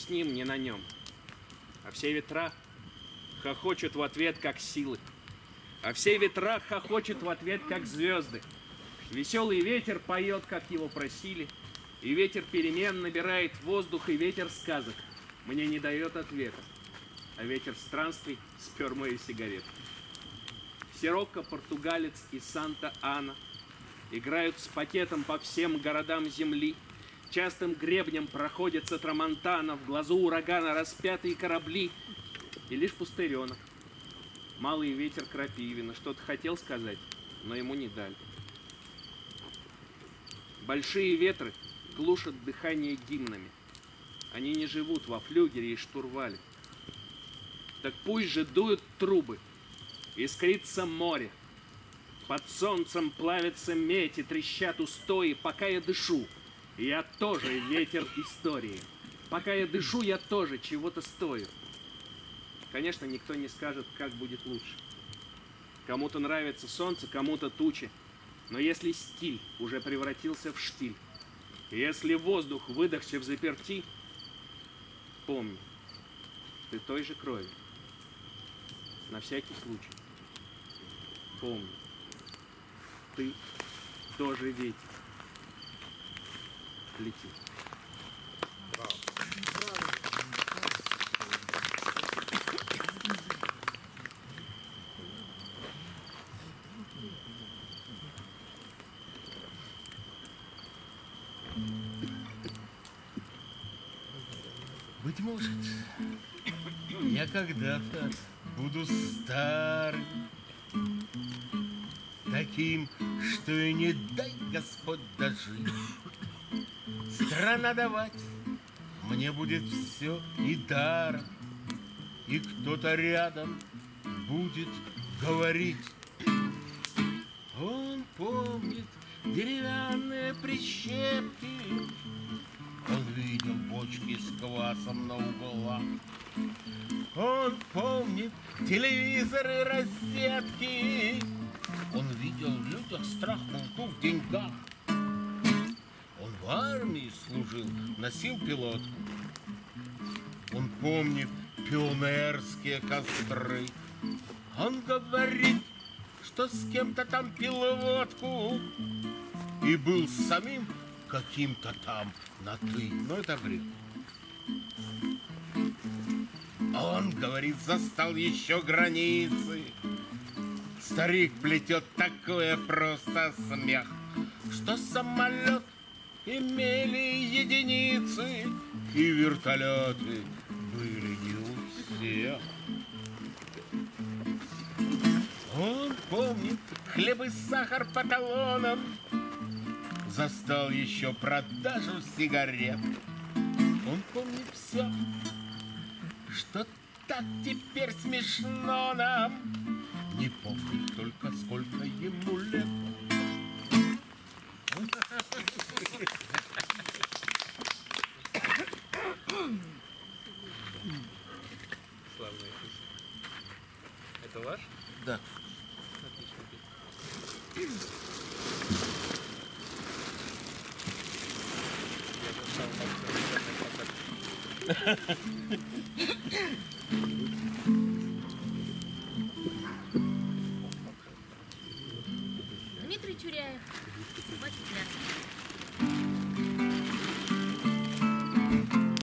с ним, ни на нем. А все ветра хохочут в ответ, как силы. А все ветра хохочут в ответ, как звезды. Веселый ветер поет, как его просили. И ветер перемен набирает воздух, и ветер сказок мне не дает ответа. А ветер странствий спер мои сигареты. Сирокко, португалец и Санта-Ана играют с пакетом по всем городам земли. Частым гребнем проходится Трамонтана, в глазу урагана распятые корабли. И лишь пустыренок, малый ветер крапивина, что-то хотел сказать, но ему не дали. Большие ветры глушат дыхание гимнами. Они не живут во флюгере и штурвале. Так пусть же дуют трубы, искрится море. Под солнцем плавятся медь и трещат устои. Пока я дышу, я тоже ветер истории. Пока я дышу, я тоже чего-то стою. Конечно, никто не скажет, как будет лучше. Кому-то нравится солнце, кому-то тучи. Но если стиль уже превратился в штиль, если воздух выдохся в заперти, помни, ты той же крови. На всякий случай. Помни, ты тоже ветер. Лети. Браво. Быть может, я когда-то буду старым, таким, что и не дай Господь дожить. Страна давать мне будет все и даром, и кто-то рядом будет говорить. Он помнит деревянные прищепки, он видел бочки с квасом на углах. Он помнит телевизоры, розетки. Он видел в людях страх, нужду в деньгах. Он в армии служил, носил пилотку. Он помнит пионерские костры. Он говорит, что с кем-то там пил водку и был самим каким-то там на «ты». Но это бред. Он, говорит, застал еще границы. Старик плетет такое просто смех, что самолет имели единицы, и вертолеты были не у всех. Он помнит хлеб и сахар по талонам, застал еще продажу сигарет. Он помнит все, что так теперь смешно нам. Не помнит только, сколько ему лет. Славная песня. Это ваш? Да. Отлично песня. Я застал Дмитрий Тюряев. Хватит плясать.